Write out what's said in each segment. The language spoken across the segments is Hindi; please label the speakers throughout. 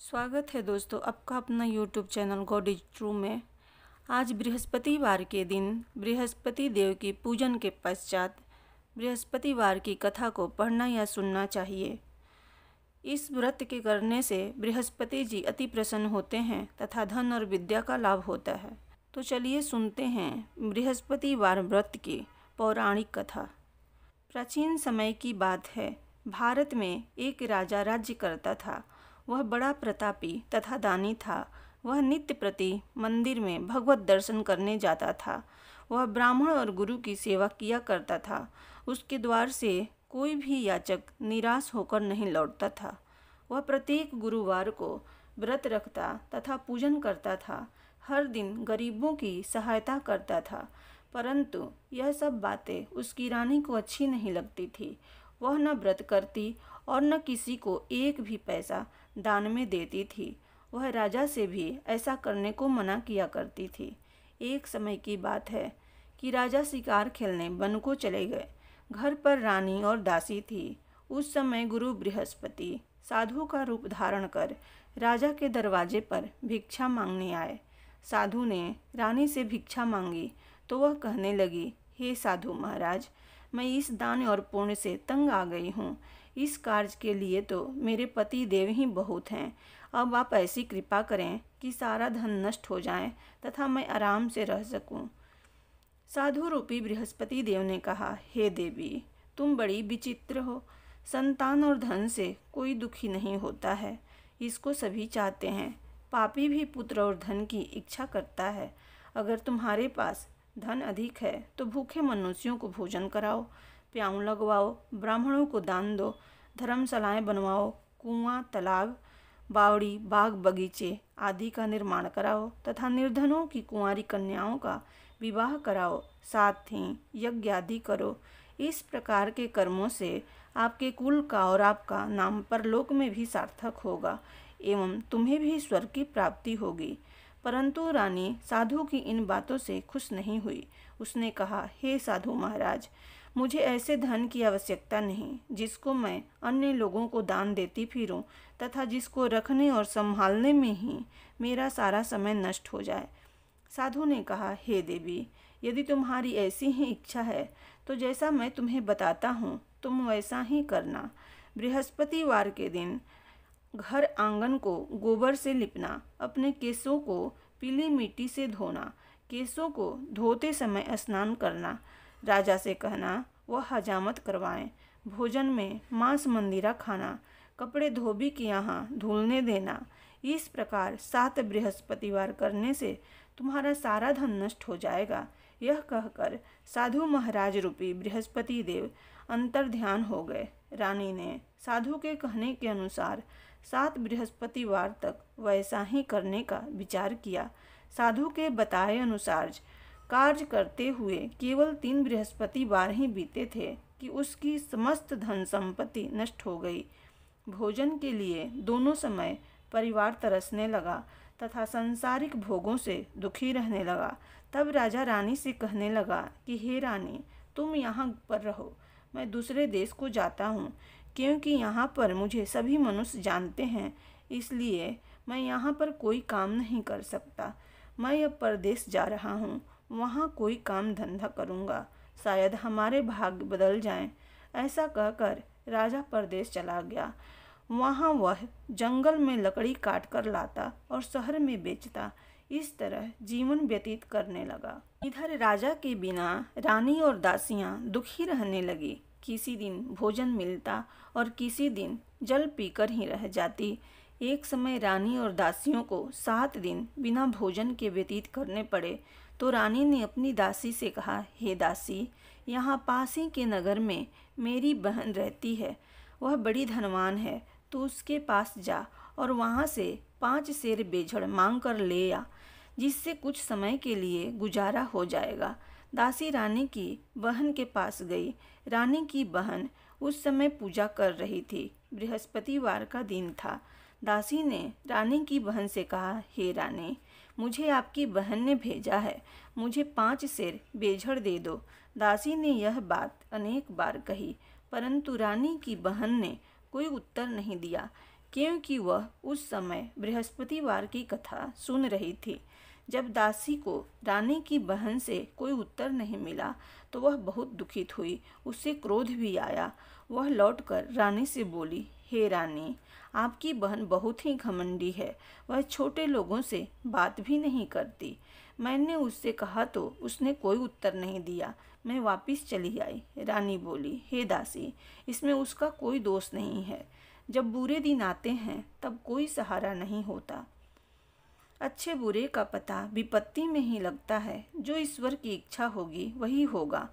Speaker 1: स्वागत है दोस्तों आपका अपना YouTube channel God is true में। आज बृहस्पतिवार के दिन बृहस्पति देव की पूजन के पश्चात बृहस्पतिवार की कथा को पढ़ना या सुनना चाहिए। इस व्रत के करने से बृहस्पति जी अति प्रसन्न होते हैं तथा धन और विद्या का लाभ होता है। तो चलिए सुनते हैं बृहस्पतिवार व्रत की पौराणिक कथा। प्राचीन समय की बात है। भारत में एक राजा राज्य करता था। वह बड़ा प्रतापी तथा दानी था। वह नित्य प्रति मंदिर में भगवत दर्शन करने जाता था। वह ब्राह्मण और गुरु की सेवा किया करता था। उसके द्वार से कोई भी याचक निराश होकर नहीं लौटता था। वह प्रत्येक गुरुवार को व्रत रखता तथा पूजन करता था। हर दिन गरीबों की सहायता करता था। परंतु यह सब बातें उसकी रानी को अच्छी नहीं लगती थी। वह न व्रत करती और न किसी को एक भी पैसा दान में देती थी। वह राजा से भी ऐसा करने को मना किया करती थी। एक समय की बात है कि राजा शिकार खेलने वन को चले गए। घर पर रानी और दासी थी। उस समय गुरु बृहस्पति साधु का रूप धारण कर राजा के दरवाजे पर भिक्षा मांगने आए। साधु ने रानी से भिक्षा मांगी तो वह कहने लगी, हे साधु महाराज, मैं इस दान और पुण्य से तंग आ गई हूँ। इस कार्य के लिए तो मेरे पति देव ही बहुत हैं। अब आप ऐसी कृपा करें कि सारा धन नष्ट हो जाए तथा मैं आराम से रह सकूं। साधु रूपी बृहस्पति देव ने कहा, हे देवी, तुम बड़ी विचित्र हो। संतान और धन से कोई दुखी नहीं होता है, इसको सभी चाहते हैं। पापी भी पुत्र और धन की इच्छा करता है। अगर तुम्हारे पास धन अधिक है तो भूखे मनुष्यों को भोजन कराओ, प्याऊ लगवाओ, ब्राह्मणों को दान दो, धर्मशालाएं बनवाओ, कुआं, तालाब, बावड़ी, बाग, बगीचे आदि का निर्माण कराओ तथा निर्धनों की कुंवारी कन्याओं का विवाह कराओ, साथ ही यज्ञ आदि करो। इस प्रकार के कर्मों से आपके कुल का और आपका नाम परलोक में भी सार्थक होगा एवं तुम्हें भी स्वर्ग की प्राप्ति होगी। परंतु रानी साधु की इन बातों से खुश नहीं हुई। उसने कहा, हे साधु महाराज, मुझे ऐसे धन की आवश्यकता नहीं जिसको मैं अन्य लोगों को दान देती फिरूं तथा जिसको रखने और संभालने में ही मेरा सारा समय नष्ट हो जाए। साधु ने कहा, हे देवी, यदि तुम्हारी ऐसी ही इच्छा है तो जैसा मैं तुम्हें बताता हूँ तुम वैसा ही करना। बृहस्पतिवार के दिन घर आंगन को गोबर से लिपना, अपने केशों को पीली मिट्टी से धोना, केशों को धोते समय स्नान करना, राजा से कहना वह हजामत करवाएं, भोजन में मांस मंदिरा खाना, कपड़े धोबी के यहाँ धुलने देना। इस प्रकार 7 बृहस्पतिवार करने से तुम्हारा सारा धन नष्ट हो जाएगा। यह कहकर साधु महाराज रूपी बृहस्पति देव अंतर ध्यान हो गए। रानी ने साधु के कहने के अनुसार 7 बृहस्पतिवार तक वैसा ही करने का विचार किया। साधु के बताए अनुसार कार्य करते हुए केवल 3 बृहस्पतिवार ही बीते थे कि उसकी समस्त धन संपत्ति नष्ट हो गई। भोजन के लिए दोनों समय परिवार तरसने लगा तथा सांसारिक भोगों से दुखी रहने लगा। तब राजा रानी से कहने लगा कि हे रानी, तुम यहाँ पर रहो, मैं दूसरे देश को जाता हूँ, क्योंकि यहाँ पर मुझे सभी मनुष्य जानते हैं, इसलिए मैं यहाँ पर कोई काम नहीं कर सकता। मैं अब परदेश जा रहा हूँ, वहाँ कोई काम धंधा करूँगा, शायद हमारे भाग्य बदल जाएं। ऐसा कहकर राजा परदेश चला गया। वहाँ वह जंगल में लकड़ी काट कर लाता और शहर में बेचता। इस तरह जीवन व्यतीत करने लगा। इधर राजा के बिना रानी और दासियाँ दुखी रहने लगी। किसी दिन भोजन मिलता और किसी दिन जल पीकर ही रह जाती। एक समय रानी और दासियों को 7 दिन बिना भोजन के व्यतीत करने पड़े तो रानी ने अपनी दासी से कहा, हे दासी, यहाँ पास ही के नगर में मेरी बहन रहती है, वह बड़ी धनवान है, तो उसके पास जा और वहाँ से 5 सेर बेझड़ मांग कर ले आ, जिससे कुछ समय के लिए गुजारा हो जाएगा। दासी रानी की बहन के पास गई। रानी की बहन उस समय पूजा कर रही थी। बृहस्पतिवार का दिन था। दासी ने रानी की बहन से कहा, हे रानी, मुझे आपकी बहन ने भेजा है, मुझे 5 सेर बेझड़ दे दो। दासी ने यह बात अनेक बार कही, परंतु रानी की बहन ने कोई उत्तर नहीं दिया, क्योंकि वह उस समय बृहस्पतिवार की कथा सुन रही थी। जब दासी को रानी की बहन से कोई उत्तर नहीं मिला तो वह बहुत दुखित हुई। उसे क्रोध भी आया। वह लौटकर रानी से बोली, हे रानी, आपकी बहन बहुत ही घमंडी है। वह छोटे लोगों से बात भी नहीं करती। मैंने उससे कहा तो उसने कोई उत्तर नहीं दिया। मैं वापस चली आई। रानी बोली, हे दासी, इसमें उसका कोई दोष नहीं है। जब बुरे दिन आते हैं तब कोई सहारा नहीं होता। अच्छे बुरे का पता विपत्ति में ही लगता है। जो ईश्वर की इच्छा होगी वही होगा।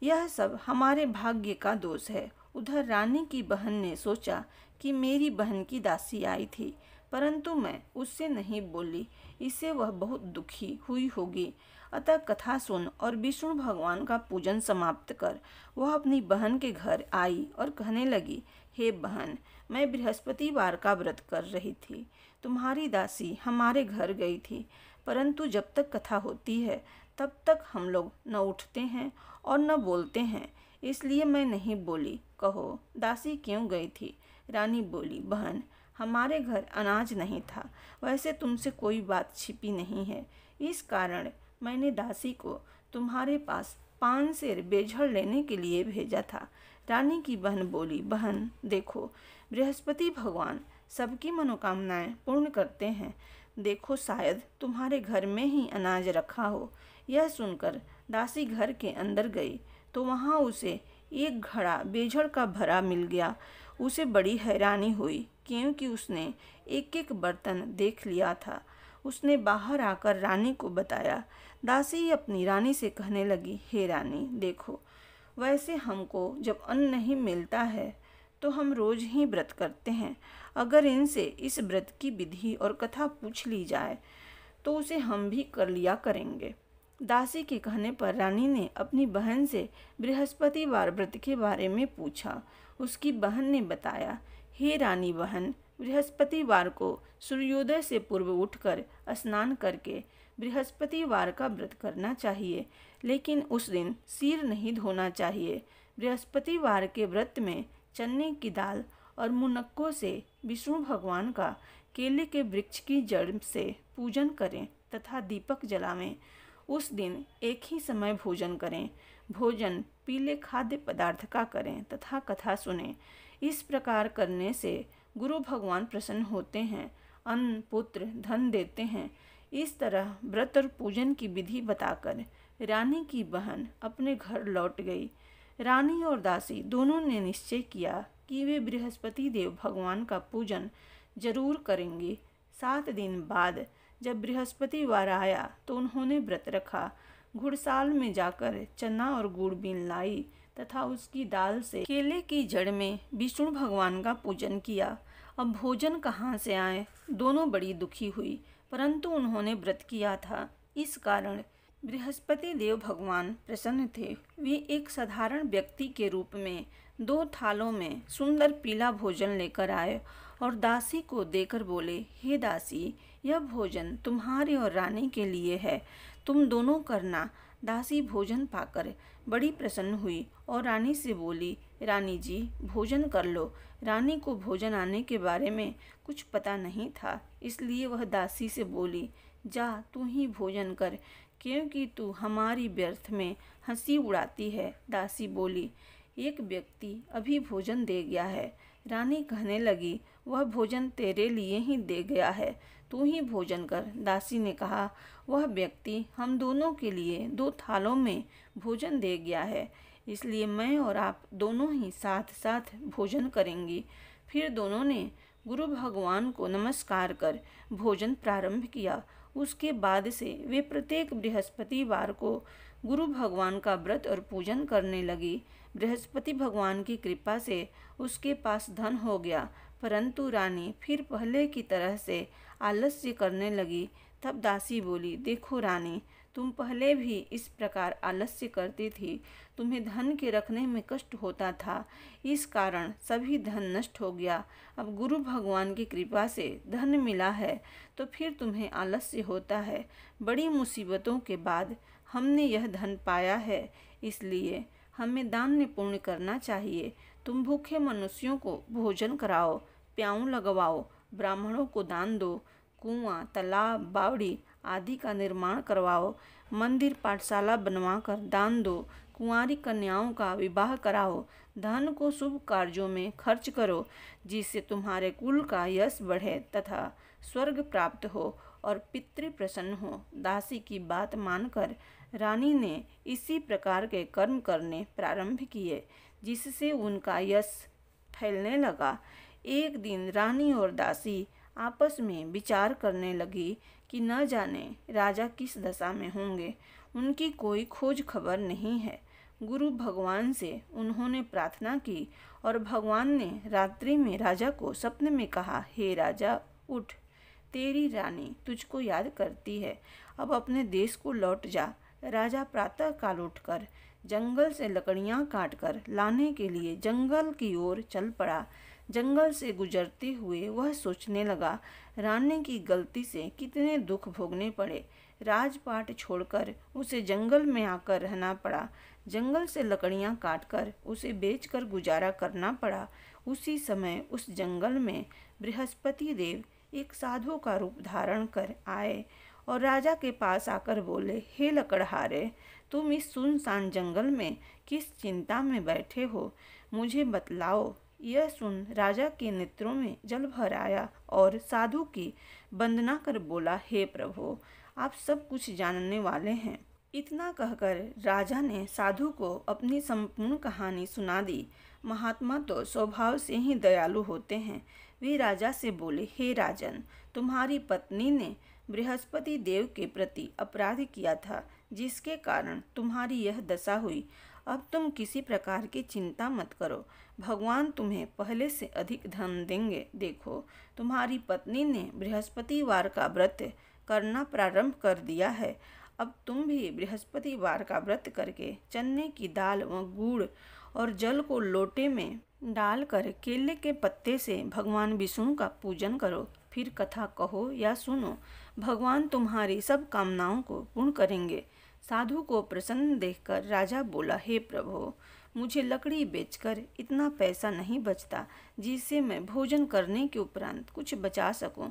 Speaker 1: यह सब हमारे भाग्य का दोष है। उधर रानी की बहन ने सोचा कि मेरी बहन की दासी आई थी, परंतु मैं उससे नहीं बोली। इससे वह बहुत दुखी हुई होगी। अतः कथा सुन और विष्णु भगवान का पूजन समाप्त कर वह अपनी बहन के घर आई और कहने लगी, हे बहन, मैं बृहस्पतिवार का व्रत कर रही थी। तुम्हारी दासी हमारे घर गई थी, परंतु जब तक कथा होती है तब तक हम लोग न उठते हैं और न बोलते हैं, इसलिए मैं नहीं बोली। कहो, दासी क्यों गई थी? रानी बोली, बहन, हमारे घर अनाज नहीं था। वैसे तुमसे कोई बात छिपी नहीं है। इस कारण मैंने दासी को तुम्हारे पास 5 सेर बेझड़ लेने के लिए भेजा था। रानी की बहन बोली, बहन देखो, बृहस्पति भगवान सबकी मनोकामनाएं पूर्ण करते हैं। देखो, शायद तुम्हारे घर में ही अनाज रखा हो। यह सुनकर दासी घर के अंदर गई तो वहाँ उसे एक घड़ा बेझड़ का भरा मिल गया। उसे बड़ी हैरानी हुई क्योंकि उसने एक एक बर्तन देख लिया था। उसने बाहर आकर रानी को बताया। दासी अपनी रानी से कहने लगी, हे रानी देखो, वैसे हमको जब अन्न नहीं मिलता है तो हम रोज ही व्रत करते हैं। अगर इनसे इस व्रत की विधि और कथा पूछ ली जाए तो उसे हम भी कर लिया करेंगे। दासी के कहने पर रानी ने अपनी बहन से बृहस्पतिवार व्रत के बारे में पूछा। उसकी बहन ने बताया, हे रानी बहन, बृहस्पतिवार को सूर्योदय से पूर्व उठकर स्नान करके बृहस्पतिवार का व्रत करना चाहिए, लेकिन उस दिन सिर नहीं धोना चाहिए। बृहस्पतिवार के व्रत में चने की दाल और मुनक्कों से विष्णु भगवान का केले के वृक्ष की जड़ से पूजन करें तथा दीपक जलावें। उस दिन एक ही समय भोजन करें। भोजन पीले खाद्य पदार्थ का करें तथा कथा सुनें। इस प्रकार करने से गुरु भगवान प्रसन्न होते हैं, अन्न पुत्र धन देते हैं। इस तरह व्रत और पूजन की विधि बताकर रानी की बहन अपने घर लौट गई। रानी और दासी दोनों ने निश्चय किया कि वे बृहस्पति देव भगवान का पूजन जरूर करेंगे। 7 दिन बाद जब बृहस्पतिवार आया तो उन्होंने व्रत रखा। घुड़साल में जाकर चना और गुड़ बीन लाई तथा उसकी दाल से केले की जड़ में विष्णु भगवान का पूजन किया। अब भोजन कहाँ से आए? दोनों बड़ी दुखी हुई, परंतु उन्होंने व्रत किया था, इस कारण बृहस्पति देव भगवान प्रसन्न थे। वे एक साधारण व्यक्ति के रूप में 2 थालों में सुंदर पीला भोजन लेकर आए और दासी को देकर बोले, हे दासी, यह भोजन तुम्हारे और रानी के लिए है, तुम दोनों करना। दासी भोजन पाकर बड़ी प्रसन्न हुई और रानी से बोली, रानी जी भोजन कर लो। रानी को भोजन आने के बारे में कुछ पता नहीं था, इसलिए वह दासी से बोली, जा तू ही भोजन कर, क्योंकि तू हमारी व्यर्थ में हंसी उड़ाती है। दासी बोली, एक व्यक्ति अभी भोजन दे गया है। रानी कहने लगी, वह भोजन तेरे लिए ही दे गया है, तू ही भोजन कर। दासी ने कहा, वह व्यक्ति हम दोनों के लिए 2 थालों में भोजन दे गया है, इसलिए मैं और आप दोनों ही साथ साथ भोजन करेंगी। फिर दोनों ने गुरु भगवान को नमस्कार कर भोजन प्रारंभ किया। उसके बाद से वे प्रत्येक बृहस्पतिवार को गुरु भगवान का व्रत और पूजन करने लगी। बृहस्पति भगवान की कृपा से उसके पास धन हो गया, परंतु रानी फिर पहले की तरह से आलस्य करने लगी। तब दासी बोली, देखो रानी, तुम पहले भी इस प्रकार आलस्य करती थी। तुम्हें धन के रखने में कष्ट होता था, इस कारण सभी धन नष्ट हो गया। अब गुरु भगवान की कृपा से धन मिला है तो फिर तुम्हें आलस्य होता है। बड़ी मुसीबतों के बाद हमने यह धन पाया है, इसलिए हमें दान पुण्य करना चाहिए। तुम भूखे मनुष्यों को भोजन कराओ, प्याऊ लगवाओ, ब्राह्मणों को दान दो, कुआं, तालाब, बावड़ी आदि का निर्माण करवाओ, मंदिर, पाठशाला बनवाकर दान दो, कुंवारी कन्याओं का विवाह कराओ, धन को शुभ कार्यों में खर्च करो, जिससे तुम्हारे कुल का यश बढ़े तथा स्वर्ग प्राप्त हो और पितृ प्रसन्न हो। दासी की बात मानकर रानी ने इसी प्रकार के कर्म करने प्रारंभ किए, जिससे उनका यश फैलने लगा। एक दिन रानी और दासी आपस में विचार करने लगी कि न जाने राजा किस दशा में होंगे, उनकी कोई खोज खबर नहीं है। गुरु भगवान से उन्होंने प्रार्थना की और भगवान ने रात्रि में राजा को स्वप्न में कहा, हे राजा उठ, तेरी रानी तुझको याद करती है, अब अपने देश को लौट जा। राजा प्रातः काल उठकर जंगल से लकड़ियां काटकर लाने के लिए जंगल की ओर चल पड़ा। जंगल से गुजरते हुए वह सोचने लगा, रानी की गलती से कितने दुख भोगने पड़े। राजपाट छोड़कर उसे जंगल में आकर रहना पड़ा। जंगल से लकड़ियां काटकर उसे बेचकर गुजारा करना पड़ा। उसी समय उस जंगल में बृहस्पति देव एक साधु का रूप धारण कर आए और राजा के पास आकर बोले, हे लकड़हारे, तुम इस सुनसान जंगल में किस चिंता में बैठे हो, मुझे बतलाओ। यह सुन राजा के नेत्रों में जल भर आया और साधु की वंदना कर बोला, हे प्रभु, आप सब कुछ जानने वाले हैं। इतना कहकर राजा ने साधु को अपनी संपूर्ण कहानी सुना दी। महात्मा तो स्वभाव से ही दयालु होते हैं। वे राजा से बोले, हे राजन, तुम्हारी पत्नी ने बृहस्पति देव के प्रति अपराध किया था, जिसके कारण तुम्हारी यह दशा हुई। अब तुम किसी प्रकार की चिंता मत करो, भगवान तुम्हें पहले से अधिक धन देंगे। देखो, तुम्हारी पत्नी ने बृहस्पतिवार का व्रत करना प्रारंभ कर दिया है। अब तुम भी बृहस्पतिवार का व्रत करके चने की दाल व गुड़ और जल को लोटे में डालकर केले के पत्ते से भगवान विष्णु का पूजन करो। फिर कथा कहो या सुनो, भगवान तुम्हारी सब कामनाओं को पूर्ण करेंगे। साधु को प्रसन्न देखकर राजा बोला, हे प्रभु, मुझे लकड़ी बेचकर इतना पैसा नहीं बचता जिससे मैं भोजन करने के उपरांत कुछ बचा सकूं।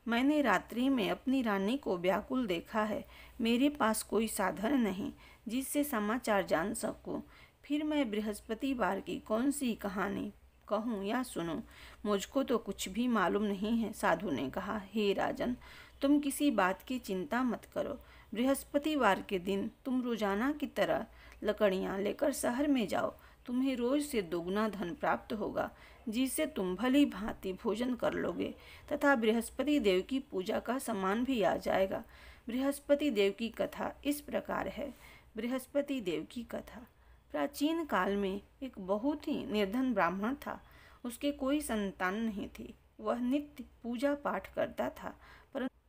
Speaker 1: मैंने रात्रि में अपनी रानी को व्याकुल देखा है। मेरे पास कोई साधन नहीं जिससे समाचार जान सकूं। फिर मैं बृहस्पतिवार की कौन सी कहानी कहूँ या सुनूं, मुझको तो कुछ भी मालूम नहीं है। साधु ने कहा, हे राजन, तुम किसी बात की चिंता मत करो। बृहस्पतिवार के दिन तुम रोजाना की तरह लकड़ियाँ लेकर शहर में जाओ। तुम्हें रोज से दोगुना धन प्राप्त होगा, जिससे तुम भली भांति भोजन कर लोगे तथा बृहस्पति देव की पूजा का सामान भी आ जाएगा। बृहस्पति देव की कथा इस प्रकार है। बृहस्पति देव की कथा। प्राचीन काल में एक बहुत ही निर्धन ब्राह्मण था। उसके कोई संतान नहीं थी। वह नित्य पूजा पाठ करता था,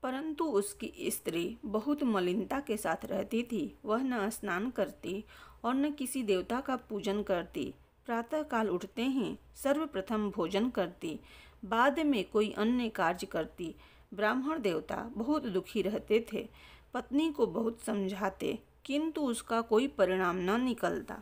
Speaker 1: परंतु उसकी स्त्री बहुत मलिनता के साथ रहती थी। वह न स्नान करती और न किसी देवता का पूजन करती। प्रातः काल उठते ही सर्वप्रथम भोजन करती, बाद में कोई अन्य कार्य करती। ब्राह्मण देवता बहुत दुखी रहते थे। पत्नी को बहुत समझाते, किंतु उसका कोई परिणाम न निकलता।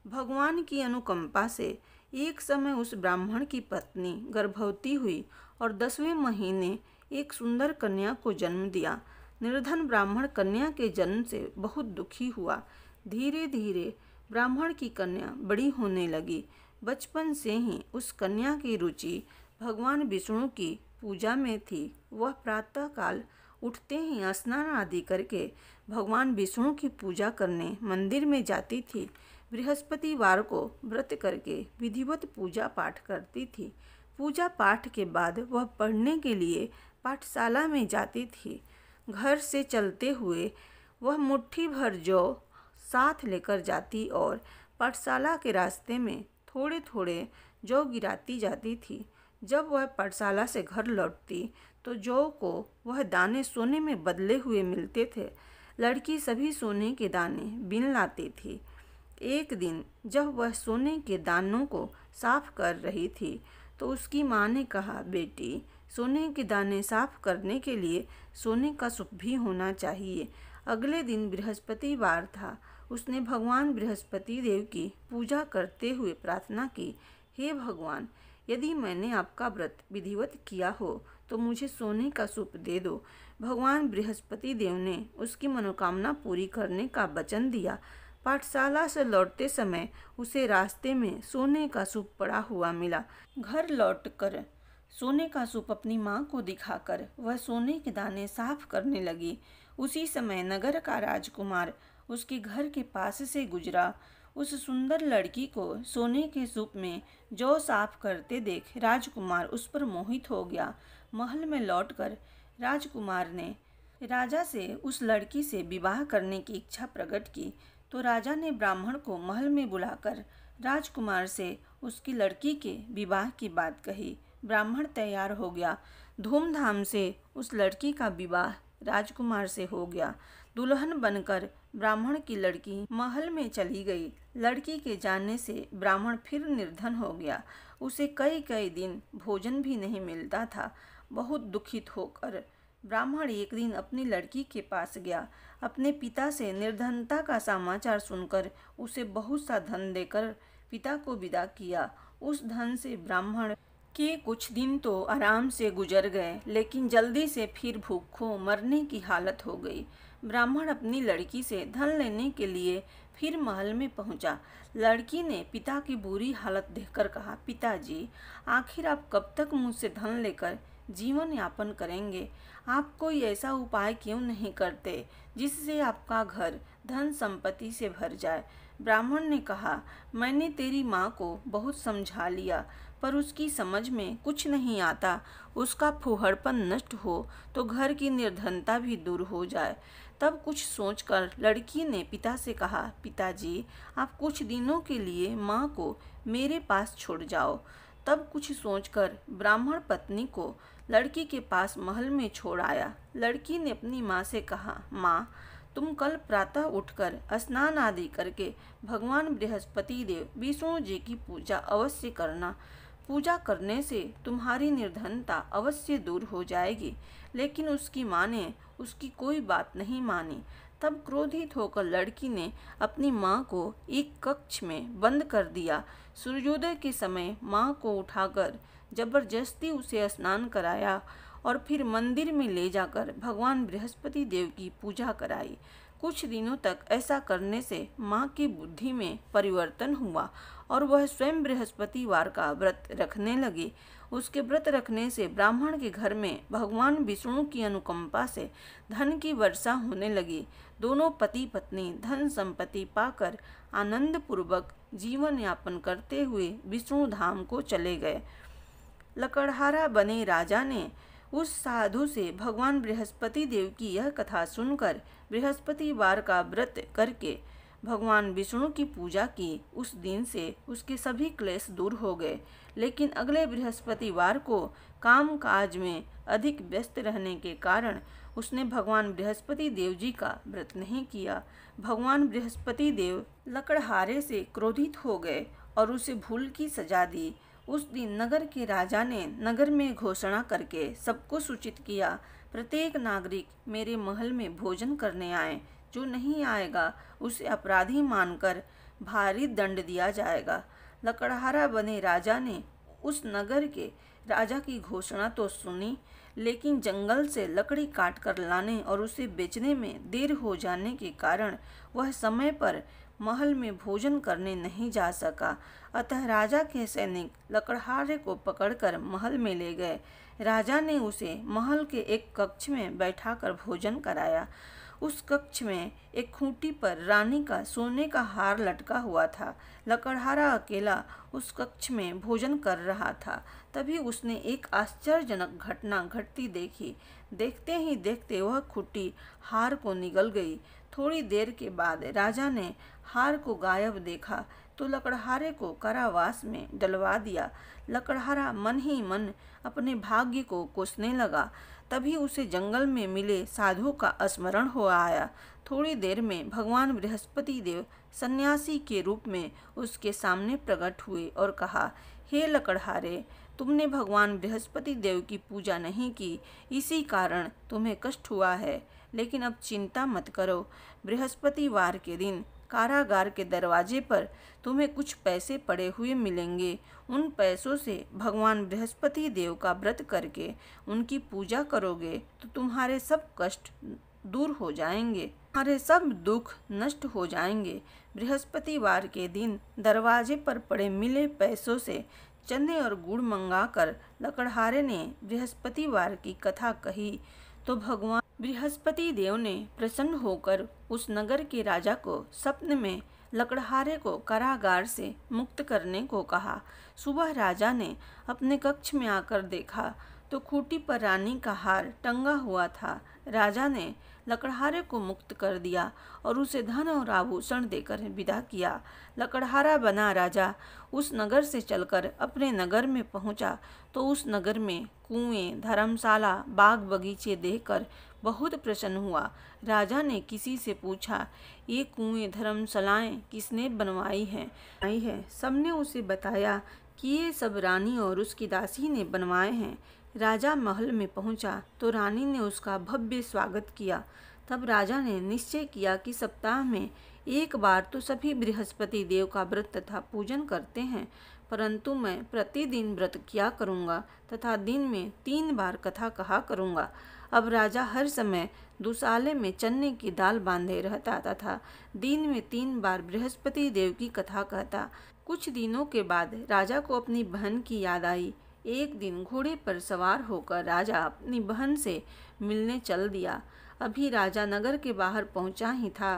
Speaker 1: भगवान की अनुकंपा से एक समय उस ब्राह्मण की पत्नी गर्भवती हुई और 10वें महीने एक सुंदर कन्या को जन्म दिया। निर्धन ब्राह्मण कन्या के जन्म से बहुत दुखी हुआ। धीरे धीरे ब्राह्मण की कन्या बड़ी होने लगी। बचपन से ही उस कन्या की रुचि भगवान विष्णु की पूजा में थी। वह प्रातः काल उठते ही स्नान आदि करके भगवान विष्णु की पूजा करने मंदिर में जाती थी। बृहस्पतिवार को व्रत करके विधिवत पूजा पाठ करती थी। पूजा पाठ के बाद वह पढ़ने के लिए पाठशाला में जाती थी। घर से चलते हुए वह मुट्ठी भर जौ साथ लेकर जाती और पाठशाला के रास्ते में थोड़े थोड़े जौ गिराती जाती थी। जब वह पाठशाला से घर लौटती तो जौ को वह दाने सोने में बदले हुए मिलते थे। लड़की सभी सोने के दाने बीन लाती थी। एक दिन जब वह सोने के दानों को साफ कर रही थी तो उसकी माँ ने कहा, बेटी, सोने के दाने साफ करने के लिए सोने का सुख भी होना चाहिए। अगले दिन बृहस्पतिवार था। उसने भगवान बृहस्पति देव की पूजा करते हुए प्रार्थना की, हे भगवान, यदि मैंने आपका व्रत विधिवत किया हो तो मुझे सोने का सूप दे दो। भगवान बृहस्पति देव ने उसकी मनोकामना पूरी करने का वचन दिया। पाठशाला से लौटते समय उसे रास्ते में सोने का सूप पड़ा हुआ मिला। घर लौटकर सोने का सूप अपनी माँ को दिखाकर वह सोने के दाने साफ करने लगी। उसी समय नगर का राजकुमार उसके घर के पास से गुजरा। उस सुंदर लड़की को सोने के सूप में जौ साफ करते देख राजकुमार उस पर मोहित हो गया। महल में लौटकर राजकुमार ने राजा से उस लड़की से विवाह करने की इच्छा प्रकट की, तो राजा ने ब्राह्मण को महल में बुलाकर राजकुमार से उसकी लड़की के विवाह की बात कही। ब्राह्मण तैयार हो गया। धूमधाम से उस लड़की का विवाह राजकुमार से हो गया। दुल्हन बनकर ब्राह्मण की लड़की महल में चली गई। लड़की के जाने से ब्राह्मण फिर निर्धन हो गया। उसे कई कई दिन भोजन भी नहीं मिलता था। बहुत दुखित होकर ब्राह्मण एक दिन अपनी लड़की के पास गया। अपने पिता से निर्धनता का समाचार सुनकर उसे बहुत सा धन देकर पिता को विदा किया। उस धन से ब्राह्मण के कुछ दिन तो आराम से गुजर गए, लेकिन जल्दी से फिर भूखों मरने की हालत हो गई। ब्राह्मण अपनी लड़की से धन लेने के लिए फिर महल में पहुंचा। लड़की ने पिता की बुरी हालत देखकर कहा, पिताजी, आखिर आप कब तक मुझसे धन लेकर जीवन यापन करेंगे? आप कोई ऐसा उपाय क्यों नहीं करते जिससे आपका घर धन संपत्ति से भर जाए? ब्राह्मण ने कहा, मैंने तेरी माँ को बहुत समझा लिया, पर उसकी समझ में कुछ नहीं आता। उसका फूहड़पन नष्ट हो तो घर की निर्धनता भी दूर हो जाए। तब कुछ सोचकर लड़की ने पिता से कहा, पिताजी, आप कुछ दिनों के लिए माँ को मेरे पास छोड़ जाओ। तब कुछ सोचकर ब्राह्मण पत्नी को लड़की के पास महल में छोड़ आया। लड़की ने अपनी माँ से कहा, माँ, तुम कल प्रातः उठकर स्नान आदि करके भगवान बृहस्पति देव विष्णु जी की पूजा अवश्य करना। पूजा करने से तुम्हारी निर्धनता अवश्य दूर हो जाएगी। लेकिन उसकी माँ ने उसकी कोई बात नहीं मानी। तब क्रोधित होकर लड़की ने अपनी माँ को एक कक्ष में बंद कर दिया। सूर्योदय के समय माँ को उठाकर जबरदस्ती उसे स्नान कराया और फिर मंदिर में ले जाकर भगवान बृहस्पति देव की पूजा कराई। कुछ दिनों तक ऐसा करने से माँ की बुद्धि में परिवर्तन हुआ और वह स्वयं बृहस्पतिवार का व्रत रखने लगी। उसके व्रत रखने से ब्राह्मण के घर में भगवान विष्णु की अनुकंपा से धन की वर्षा होने लगी। दोनों पति पत्नी धन संपत्ति पाकर आनंद पूर्वक जीवन यापन करते हुए विष्णु धाम को चले गए। लकड़हारा बने राजा ने उस साधु से भगवान बृहस्पति देव की यह कथा सुनकर बृहस्पतिवार का व्रत करके भगवान विष्णु की पूजा की। उस दिन से उसके सभी क्लेश दूर हो गए। लेकिन अगले बृहस्पतिवार को काम काज में अधिक व्यस्त रहने के कारण उसने भगवान बृहस्पति देव जी का व्रत नहीं किया। भगवान बृहस्पति देव लकड़हारे से क्रोधित हो गए और उसे भूल की सजा दी। उस दिन नगर के राजा ने नगर में घोषणा करके सबको सूचित किया, प्रत्येक नागरिक मेरे महल में भोजन करने आए। जो नहीं आएगा उसे अपराधी मानकर भारी दंड दिया जाएगा। लकड़हारा बने राजा ने उस नगर के राजा की घोषणा तो सुनी, लेकिन जंगल से लकड़ी काट कर लाने और उसे बेचने में देर हो जाने के कारण वह समय पर महल में भोजन करने नहीं जा सका। अतः राजा के सैनिक लकड़हारे को पकड़कर महल में ले गए। राजा ने उसे महल के एक कक्ष में बैठाकर भोजन कराया। उस कक्ष में एक खूंटी पर रानी का सोने का हार लटका हुआ था। लकड़हारा अकेला उस कक्ष में भोजन कर रहा था। तभी उसने एक आश्चर्यजनक घटना घटती देखी। देखते ही देखते वह खूंटी हार को निगल गई। थोड़ी देर के बाद राजा ने हार को गायब देखा तो लकड़हारे को कारावास में डलवा दिया। लकड़हारा मन ही मन अपने भाग्य को कोसने लगा। तभी उसे जंगल में मिले साधु का स्मरण हो आया। थोड़ी देर में भगवान बृहस्पति देव सन्यासी के रूप में उसके सामने प्रकट हुए और कहा, हे लकड़हारे, तुमने भगवान बृहस्पति देव की पूजा नहीं की, इसी कारण तुम्हें कष्ट हुआ है। लेकिन अब चिंता मत करो, बृहस्पतिवार के दिन कारागार के दरवाजे पर तुम्हें कुछ पैसे पड़े हुए मिलेंगे। उन पैसों से भगवान बृहस्पति देव का व्रत करके उनकी पूजा करोगे तो तुम्हारे सब कष्ट दूर हो जाएंगे, तुम्हारे सब दुख नष्ट हो जाएंगे। बृहस्पतिवार के दिन दरवाजे पर पड़े मिले पैसों से चने और गुड़ मंगाकर लकड़हारे ने बृहस्पतिवार की कथा कही तो भगवान बृहस्पति देव ने प्रसन्न होकर उस नगर के राजा को सपने में लकड़हारे को कारागार से मुक्त करने को कहा। सुबह राजा ने अपने कक्ष में आकर देखा तो खूंटी पर रानी का हार टंगा हुआ था। राजा ने लकड़हारे को मुक्त कर दिया और उसे धन और आभूषण देकर विदा किया। लकड़हारा बना राजा उस नगर से चलकर अपने नगर में पहुंचा तो उस नगर में कुएं, धर्मशाला, बाग बगीचे देखकर बहुत प्रसन्न हुआ। राजा ने किसी से पूछा, ये कुएं, धर्मशालाएं किसने बनवाई है? सबने उसे बताया कि ये सब रानी और उसकी दासी ने बनवाए हैं। राजा महल में पहुंचा तो रानी ने उसका भव्य स्वागत किया। तब राजा ने निश्चय किया कि सप्ताह में एक बार तो सभी बृहस्पति देव का व्रत तथा पूजन करते हैं, परंतु मैं प्रतिदिन व्रत किया करूँगा तथा दिन में 3 बार कथा कहा करूँगा। अब राजा हर समय दुसाले में चने की दाल बांधे रहता तथा दिन में 3 बार बृहस्पति देव की कथा कहता। कुछ दिनों के बाद राजा को अपनी बहन की याद आई। एक दिन घोड़े पर सवार होकर राजा अपनी बहन से मिलने चल दिया। अभी राजा नगर के बाहर पहुंचा ही था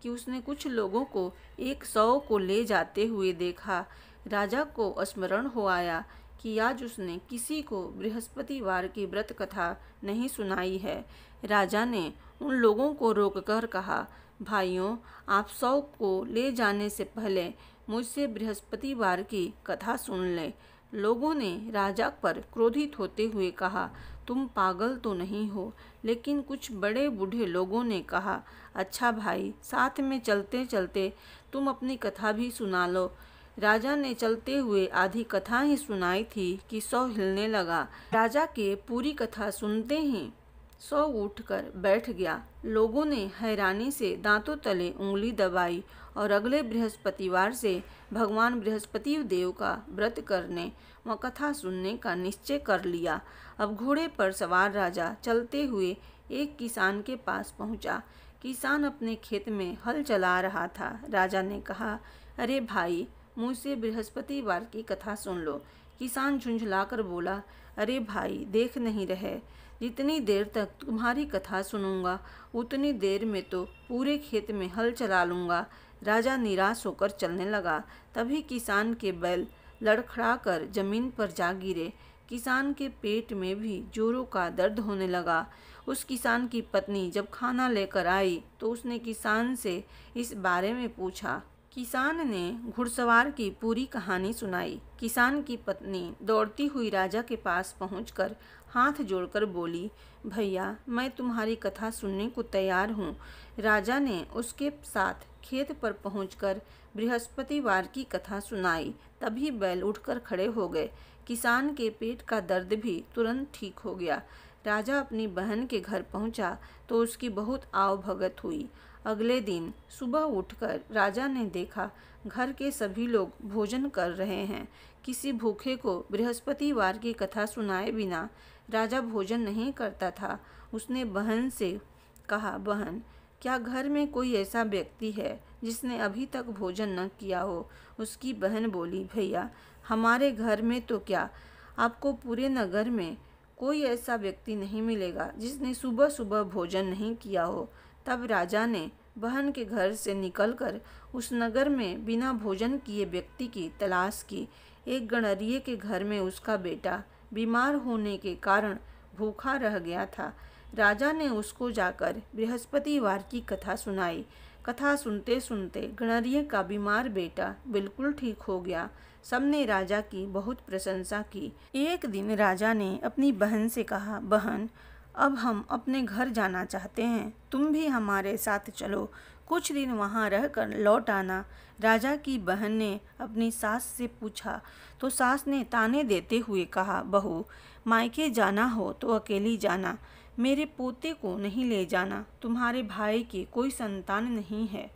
Speaker 1: कि उसने कुछ लोगों को एक शव को ले जाते हुए देखा। राजा को स्मरण हो आया कि आज उसने किसी को बृहस्पतिवार की व्रत कथा नहीं सुनाई है। राजा ने उन लोगों को रोककर कहा, भाइयों, आप शव को ले जाने से पहले मुझसे बृहस्पतिवार की कथा सुन लें। लोगों ने राजा पर क्रोधित होते हुए कहा, तुम पागल तो नहीं हो? लेकिन कुछ बड़े बूढ़े लोगों ने कहा, अच्छा भाई, साथ में चलते चलते तुम अपनी कथा भी सुना लो। राजा ने चलते हुए आधी कथा ही सुनाई थी कि शव हिलने लगा। राजा के पूरी कथा सुनते ही शव उठकर बैठ गया। लोगों ने हैरानी से दांतों तले उंगली दबाई और अगले बृहस्पतिवार से भगवान बृहस्पति देव का व्रत करने व कथा सुनने का निश्चय कर लिया। अब घोड़े पर सवार राजा चलते हुए एक किसान के पास पहुंचा। किसान अपने खेत में हल चला रहा था। राजा ने कहा, अरे भाई, मुझसे बृहस्पतिवार की कथा सुन लो। किसान झुंझलाकर बोला, अरे भाई, देख नहीं रहे, जितनी देर तक तुम्हारी कथा सुनूंगा उतनी देर में तो पूरे खेत में हल चला लूँगा। राजा निराश होकर चलने लगा। तभी किसान के बैल लड़खड़ाकर जमीन पर जा गिरे। किसान के पेट में भी जोरों का दर्द होने लगा। उस किसान की पत्नी जब खाना लेकर आई तो उसने किसान से इस बारे में पूछा। किसान ने घुड़सवार की पूरी कहानी सुनाई। किसान की पत्नी दौड़ती हुई राजा के पास पहुंचकर हाथ जोड़कर बोली, भैया, मैं तुम्हारी कथा सुनने को तैयार हूँ। राजा ने उसके साथ खेत पर पहुंचकर बृहस्पतिवार की कथा सुनाई। तभी बैल उठकर खड़े हो गए। किसान के पेट का दर्द भी तुरंत ठीक हो गया। राजा अपनी बहन के घर पहुंचा तो उसकी बहुत आवभगत हुई। अगले दिन सुबह उठकर राजा ने देखा घर के सभी लोग भोजन कर रहे हैं। किसी भूखे को बृहस्पतिवार की कथा सुनाए बिना राजा भोजन नहीं करता था। उसने बहन से कहा, बहन, क्या घर में कोई ऐसा व्यक्ति है जिसने अभी तक भोजन न किया हो? उसकी बहन बोली, भैया, हमारे घर में तो क्या, आपको पूरे नगर में कोई ऐसा व्यक्ति नहीं मिलेगा जिसने सुबह सुबह भोजन नहीं किया हो। तब राजा ने बहन के घर से निकलकर उस नगर में बिना भोजन किए व्यक्ति की तलाश की। एक गणरिये के घर में उसका बेटा बीमार होने के कारण भूखा रह गया था। राजा ने उसको जाकर बृहस्पतिवार की कथा सुनाई। कथा सुनते सुनते गणरिये का बीमार बेटा बिल्कुल ठीक हो गया। सबने राजा की बहुत प्रशंसा की। एक दिन राजा ने अपनी बहन से कहा, बहन, अब हम अपने घर जाना चाहते हैं, तुम भी हमारे साथ चलो, कुछ दिन वहाँ रहकर लौट आना। राजा की बहन ने अपनी सास से पूछा तो सास ने ताने देते हुए कहा, बहू, मायके जाना हो तो अकेली जाना, मेरे पोते को नहीं ले जाना, तुम्हारे भाई की कोई संतान नहीं है।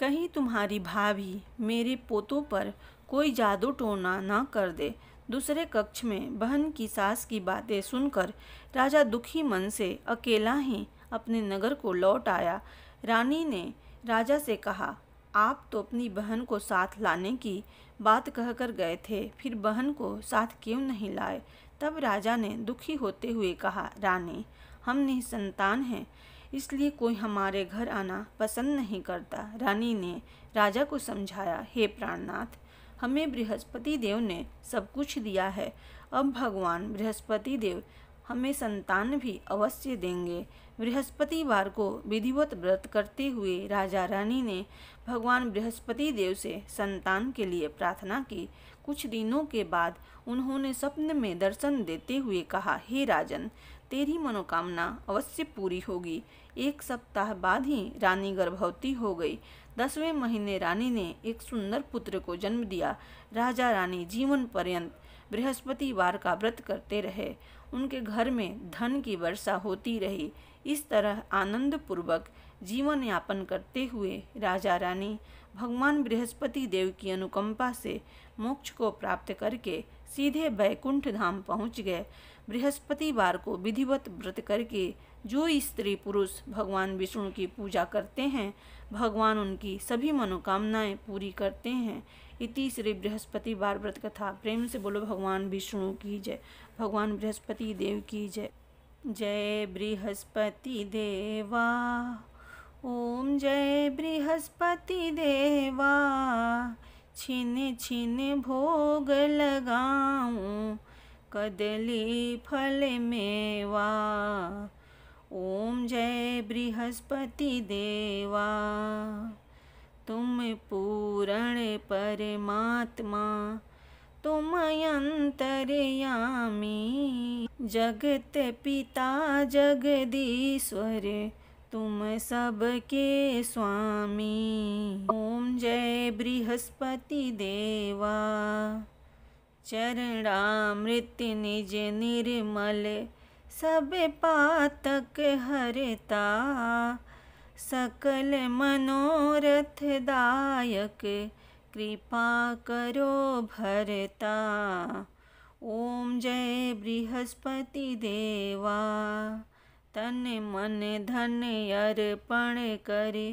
Speaker 1: कहीं तुम्हारी भाभी मेरे पोतों पर कोई जादू टोना ना कर दे। दूसरे कक्ष में बहन की सास की बातें सुनकर राजा दुखी मन से अकेला ही अपने नगर को लौट आया। रानी ने राजा से कहा, आप तो अपनी बहन को साथ लाने की बात कहकर गए थे, फिर बहन को साथ क्यों नहीं लाए? तब राजा ने दुखी होते हुए कहा, रानी, हम निसंतान हैं, इसलिए कोई हमारे घर आना पसंद नहीं करता। रानी ने राजा को समझाया, हे प्राणनाथ, हमें बृहस्पति देव ने सब कुछ दिया है, अब भगवान बृहस्पति देव हमें संतान भी अवश्य देंगे। बृहस्पतिवार को विधिवत व्रत करते हुए राजा रानी ने भगवान बृहस्पति देव से संतान के लिए प्रार्थना की। कुछ दिनों के बाद उन्होंने स्वप्न में दर्शन देते हुए कहा, हे राजन, तेरी मनोकामना अवश्य पूरी होगी। 1 सप्ताह बाद ही रानी गर्भवती हो गई। 10वें महीने रानी ने एक सुंदर पुत्र को जन्म दिया। राजा रानी जीवन पर्यंत बृहस्पतिवार का व्रत करते रहे। उनके घर में धन की वर्षा होती रही। इस तरह आनंद पूर्वक जीवन यापन करते हुए राजा रानी भगवान बृहस्पति देव की अनुकंपा से मोक्ष को प्राप्त करके सीधे वैकुंठ धाम पहुँच गए। बृहस्पतिवार को विधिवत व्रत करके जो स्त्री पुरुष भगवान विष्णु की पूजा करते हैं, भगवान उनकी सभी मनोकामनाएं पूरी करते हैं। इति श्री बृहस्पतिवार व्रत कथा। प्रेम से बोलो भगवान विष्णु की जय, भगवान बृहस्पति देव की जय। जय बृहस्पति देवा, ओम जय बृहस्पति देवा, छिन छिन भोग लगाऊं कदली फल मेवा। ओम जय बृहस्पति देवा, तुम पूर्ण परमात्मा, तुम अंतर्यामी, जगत पिता जगदीश्वर, तुम सबके स्वामी। ओम जय बृहस्पति देवा, चरणामृत निज निर्मल, सब पातक हरता, सकल मनोरथ दायक, कृपा करो भरता। ओम जय बृहस्पति देवा, तन मन धन अर्पण करे,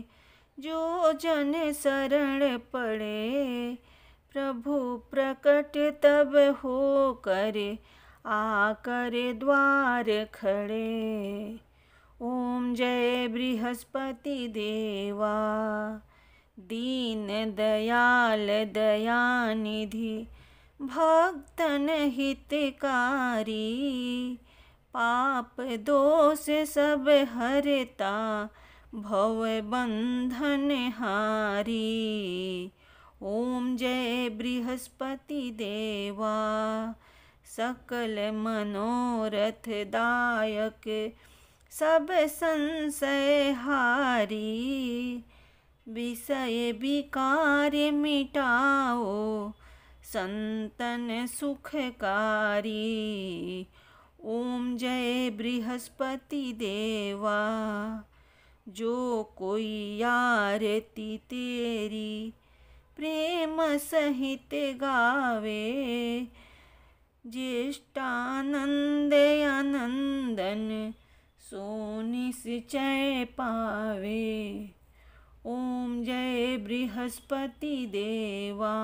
Speaker 1: जो जन शरण पड़े, प्रभु प्रकट तब हो करे, आकर द्वार खड़े। ओम जय बृहस्पति देवा, दीन दयाल दयानिधि, भक्तन हितकारी, पाप दोष सब हरता, भव बंधन हारी। ओम जय बृहस्पति देवा, सकल मनोरथ दायक, सब संशय हारी, विषय विकार मिटाओ, संतन सुखकारी। ओम जय बृहस्पति देवा, जो कोई आरती तेरी प्रेम सहित गावे, ज्येष्ठानंद आनंदन, सो निश्चय पावे। ओम जय बृहस्पति देवा।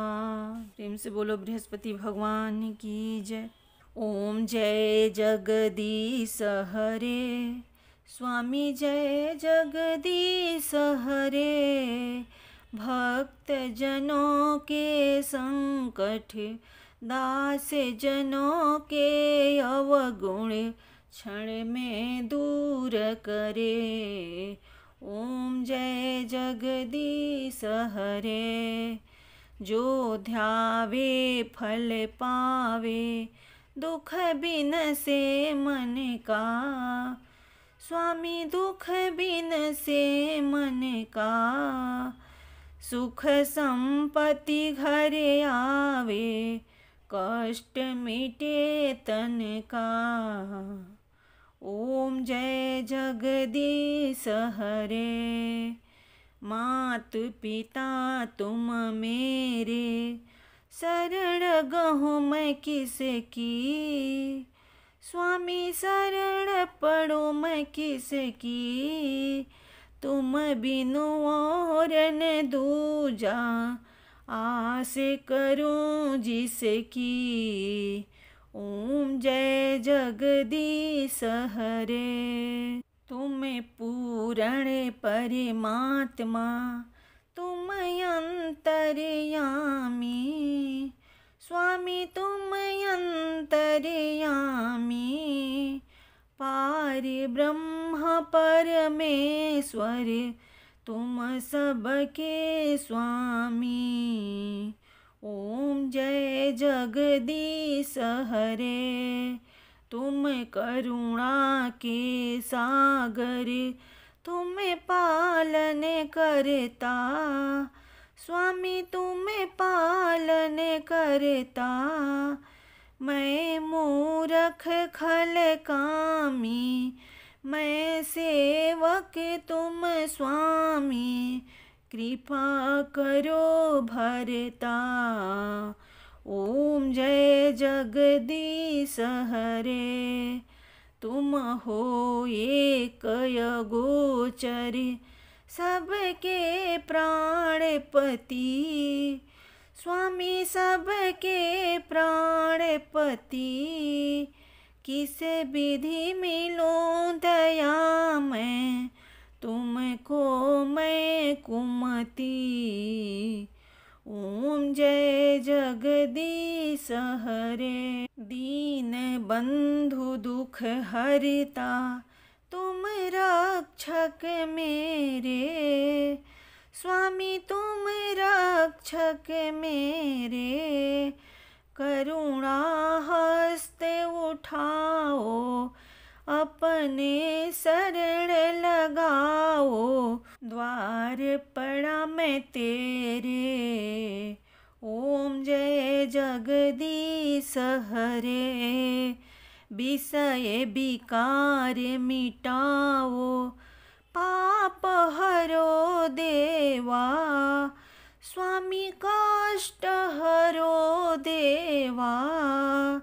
Speaker 1: प्रेम से बोलो बृहस्पति भगवान की जय। ओम जय जगदीश हरे, स्वामी जय जगदीश हरे, भक्त जनों के संकट, दास जनों के अवगुण, क्षण में दूर करे। ओम जय जगदीश हरे, जो ध्यावे फल पावे, दुख बिन से मन का, स्वामी दुख बिन से मन का, सुख संपत्ति घर आवे, कष्ट मिटे तन का। ओम जय जगदीश हरे, मात पिता तुम मेरे, शरण गहूँ मैं किसकी। स्वामी शरण पड़ो मैं किसकी, तुम बिनु और न दूजा, आस करूं जिसकी। ओम जय जगदीश हरे। तुम पूर्ण परमात्मा, तुम अंतर्यामी। स्वामी तुम अंतर्यामी, पार ब्रह्म परमेश्वर, तुम सबके स्वामी। ओम जय जगदीश हरे। तुम करुणा के सागर, तुम पालन करता। स्वामी तुम पालन करता, मैं मूरख खल कामी, मैं सेवक तुम स्वामी, कृपा करो भरता। ओम जय जगदीश हरे। तुम हो एक अगोचर, सबके प्राणपति। स्वामी सबके प्राणपति, किस विधि मिलूं दया मैं, तुमको मैं कुमति। ओम जय जगदीश हरे। दीन बंधु दुख हरता, तुम रक्षक मेरे। स्वामी तुम रक्षक मेरे, करुणा हस्त उठाओ, अपने शरण लगाओ। द्वार पड़ा मैं तेरे, ओम जय जगदीश हरे। विषय विकार मिटाओ, पाप हरो देवा। स्वामी कष्ट हरो देवा,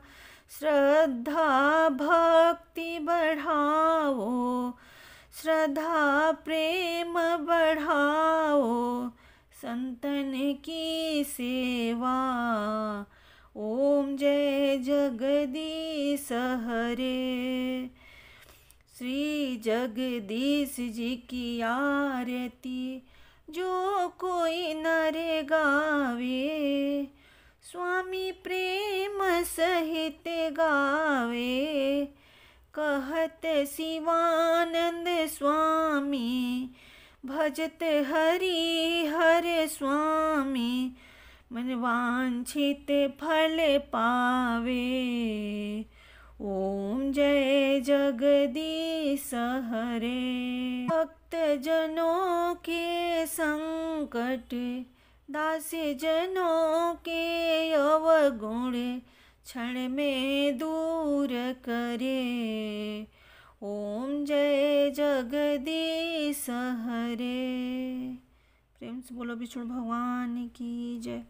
Speaker 1: श्रद्धा भक्ति बढ़ाओ, श्रद्धा प्रेम बढ़ाओ, संतन की सेवा। ओम जय जगदीश हरे। श्री जगदीश जी की आरती, जो कोई नर गावे। स्वामी प्रेम सहित गावे, कहत शिवानंद स्वामी, भजत हरि हर स्वामी, मन वांछित फल पावे। ओम जय जगदीश हरे। भक्त जनों के संकट, दास जनों के अवगुण, क्षण में दूर करे। ओम जय जगदीश हरे। प्रेम से बोलो विष्णु भगवान की जय।